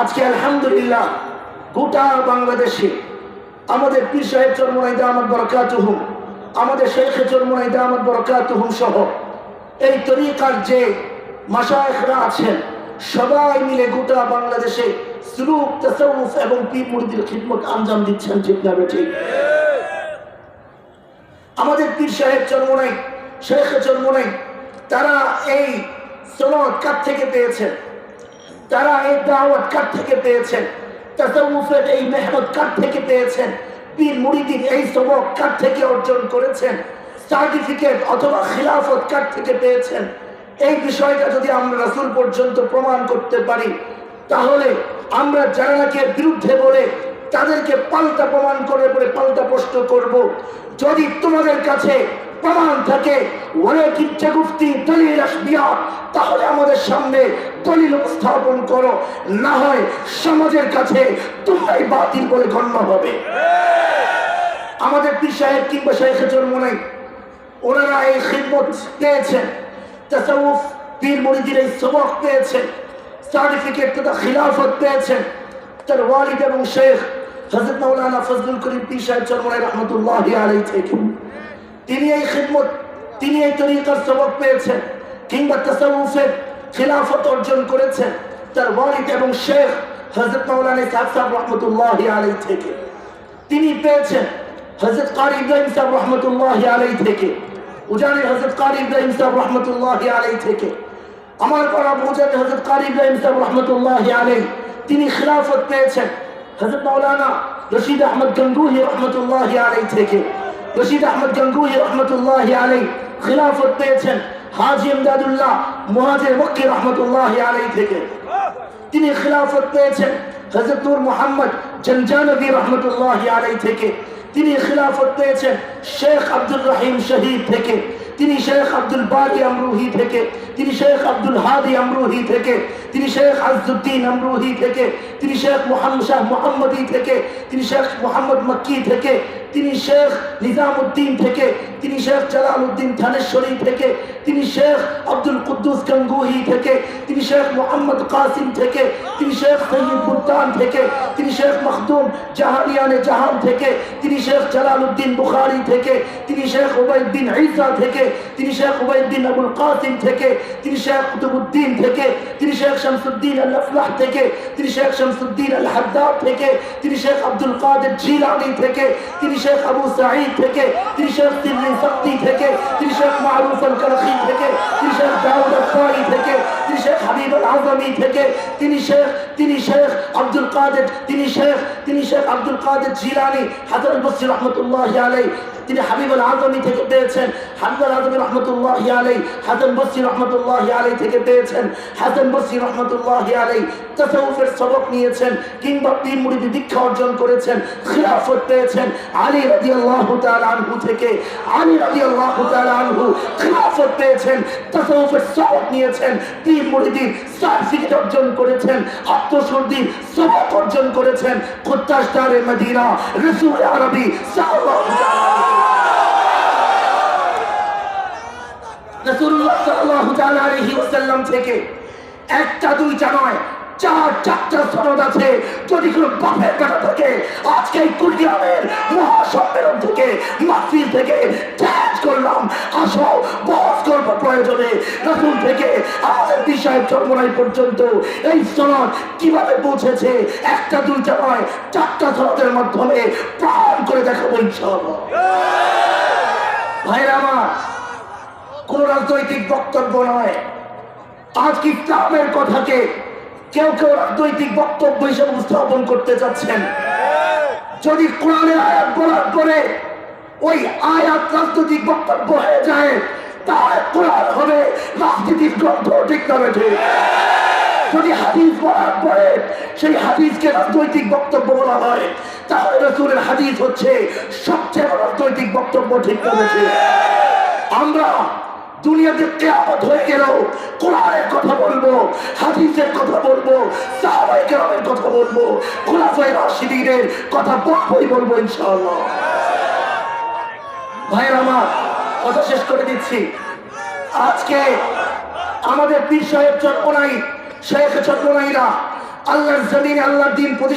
আজকে আলহামদুলিল্লাহ গোটা বাংলাদেশে আমাদের পীর সাহেব চরমোনাই দামাত বরকাতুহুম, আমাদের শেখ চরমোনাই দামাত বরকাতুহুম সহ এই তরিকার যে মাশায়েখরা আছেন সবাই মিলে গোটা বাংলাদেশে সুলুক তাসাউফ এবং পীর মুরিদের খিদমত আঞ্জাম দিচ্ছেন। ঠিক না ঠিক? আমাদের পীর সাহেব চরমোনাই, শেখ চরমোনাই, তারা এই সনদ কার থেকে পেয়েছেন? তারা এই দাওয়াত কার থেকে পেয়েছেন? তাসাউফের এই মেহনত কার থেকে পেয়েছেন? পীর মুরিদির এই সবক কার থেকে অর্জন করেছেন? সার্টিফিকেট অথবা খিলাফত কার থেকে পেয়েছেন? এই বিষয়টা যদি আমরা রাসূল পর্যন্ত প্রমাণ করতে পারি, তাহলে আমরা যারা নাকি বিরুদ্ধে বলে তাদেরকে পাল্টা প্রমাণ করে বলে পাল্টা প্রশ্ন করব। যদি তোমাদের কাছে প্রমাণ থাকে তাহলে আমাদের সামনে দলিল উপস্থাপন করো, না হয় সমাজের কাছে তোমরাই বাতিল বলে গণ্য হবে। আমাদের পীর সাহেব কিংবা শেখ চরমোনাই ওনারা এই খিদমত পেয়েছেন, তাসাউফ পীর মুরিদের এই সবক পেয়েছেন, সার্টিফিকেট তথা খিলাফত পেয়েছেন তার ওয়ালিদ এবং শেখ হযরত মাওলানা ফজলুল করিম পীর সাহেব চরমোনাই রাহমাতুল্লাহি আলাইহি থেকে। তিনি এই খিদমত, তিনি এই তরিকার সবক পেয়েছেন কিংবা তাসাউফের খিলাফত অর্জন করেছেন তার ওয়ালিদ এবং শেখ হযরত মাওলানা ইসহাক সাহেব রাহমাতুল্লাহি আলাইহি থেকে। তিনি পেয়েছেন হযরত কারি ইব্রাহিম সাহেব রাহমাতুল্লাহি আলাইহি থেকে, উজানি হযরত কারি ইব্রাহিম সাহেব রাহমাতুল্লাহি আলাইহি থেকে। আমার পড়া উজানি হযরত কারি ইব্রাহিম সাহেব রাহমাতুল্লাহি আলাইহি, তিনি খিলাফত পেয়েছেন হযরত মাওলানা রশিদ আহমদ গঙ্গুহি রাহমাতুল্লাহি আলাইহি থেকে। রশিদ আহমদ গঙ্গুহি রাহমাতুল্লাহি আলাইহি খিলাফত পেয়েছেন হাজী ইমদাদুল্লাহ মুহাজির মক্কি রাহমাতুল্লাহি আলাইহি থেকে। তিনি খিলাফত পেয়েছেন হযরত নূর মুহাম্মদ জনজানবী রাহমাতুল্লাহি আলাইহি থেকে। তিনি খিলাফত পেয়েছেন শেখ আব্দুল রহিম শহীদ থেকে। তিনি শেখ আব্দুল বারি আমরুহি থেকে। তিনি শেখ আব্দুল হাদি আমরুহি থেকে। তিনি শেখ আজউদ্দিন আমরুহি থেকে। তিনি শেখ মুহাম্মদ শাহ মুহাম্মদি থেকে। তিনি শেখ মুহাম্মদ মক্কি থেকে। তিনি শেখ নিজামউদ্দিন থেকে। তিনি শেখ জালালউদ্দিন থানেশ্বরী থেকে। তিনি শেখ আব্দুল কুদ্দুস গঙ্গুহি থেকে। তিনি শেখ মুহাম্মদ কাসিম থেকে। তিনি শেখ সৈয়দ বুলতান থেকে। তিনি শেখ মখদুম জাহানিয়ানে জাহান থেকে। তিনি শেখ জালালউদ্দিন বুখারী থেকে। তিনি শেখ উবাইদ বিন ঈসা থেকে। তিনি শেখ উবাইদ বিন আবুল কাসিম থেকে। তিনি শেখ কুতুবউদ্দিন থেকে। তিনি শেখ শামসুদ্দিন আল আফলাহ থেকে। তিনি শেখ শামসুদ্দিন আল হাদ্দাদ থেকে। তিনি শেখ আব্দুল কাদের জিলানী থেকে। তিনি শেখ আবু সাঈদ থেকে। তিনি শেখ সিররি সাক্তি থেকে। তিনি শেখ মারুফ আল কারখি থেকে। তিনি শেখ দাউদ আল-ফাই থেকে। তিনি শেখ হাবিব আল আযমি থেকে। তিনি শেখ আব্দুল কাদের, তিনি শেখ আব্দুল কাদের জিলানী হাসান আল বসরি রাহমাতুল্লাহি আলাইহি, তিনি হাবিব আল আযমি থেকে পেয়েছেন। হাবিব আল আযমি রাহমাতুল্লাহি আলাইহি হাসান বসরি রাহমাতুল্লাহি আলাইহি থেকে পেয়েছেন। হাসান বসরি রাহমাতুল্লাহি আলাইহি তাসাউফের সবক নিয়েছেন কিংবা পীর মুরিদি দীক্ষা অর্জন করেছেন, খিলাফত পেয়েছেন আলী রাদিয়াল্লাহু তাআলা আনহু থেকে। আলী রাদিয়াল্লাহু তাআলা আনহু খিলাফত পেয়েছেন, তাসাউফের সবক নিয়েছেন, পীর মুরিদির সার্টিফিকেট অর্জন করেছেন, আত্মশুদ্ধির সবক অর্জন করেছেন। কুত্তাশদারে মদিনা রাসূল আরবি সাল্লাল্লাহু রাসূলুল্লাহ সাল্লাল্লাহু তাআলা আলাইহি ওয়াসাল্লাম থেকে একটা দুইটা নয়, চারটা সনদ আছে। যদি কোনো বাপের বেটা থাকে আজকে এই কুড়িগ্রামের মহাসম্মেলন থেকে মাহফিল থেকে ত্যাগ করলাম, আসো বস করবো প্রয়োজনে রাসূল থেকে আমাদের পীর সাহেব চরমোনাই পর্যন্ত এই সনদ কিভাবে পৌঁছেছে একটা দুইটা নয়, চারটা সনদের মাধ্যমে প্রাণ করে দেখাবো ইনশাআল্লাহ। ভাইরা আমার, কোন রাজনৈতিক বক্তব্য নয়। আজকে ইসলামের কথাকে কেউ রাজনৈতিক বক্তব্য হিসেবে উপস্থাপন করতে চাচ্ছেন। যদি কোরআনের আয়াত বলার পরে ওই আয়াত রাজনৈতিক বক্তব্য হয়ে যায়, তাহলে কোরআন হবে রাজনৈতিক গ্রন্থ। ঠিক না বেঠিক? যদি হাদিস বলার পরে সেই হাদিসকে রাজনৈতিক বক্তব্য বলা হয়, তাহলে রাসূলের হাদিস হচ্ছে সবচেয়ে রাজনৈতিক বক্তব্য। ঠিক না বেঠিক? আমরা দুনিয়াতে কিয়ামত হয়ে গেল কোরআনের কথা বলবো, হাদিসের কথা বলবো, সাহাবায়ে কেরামের কথা বলবো, খুলাফায়ে রাশিদিনের কথা বলবো ইনশাআল্লাহ। ভাইরা আমার, কথা শেষ করে দিচ্ছি। আজকে আমাদের পীর সাহেব চরমোনাই, শেখ চরমোনাইরা আল্লাহর জমিনে আল্লাহর দিন প্রতিষ্ঠা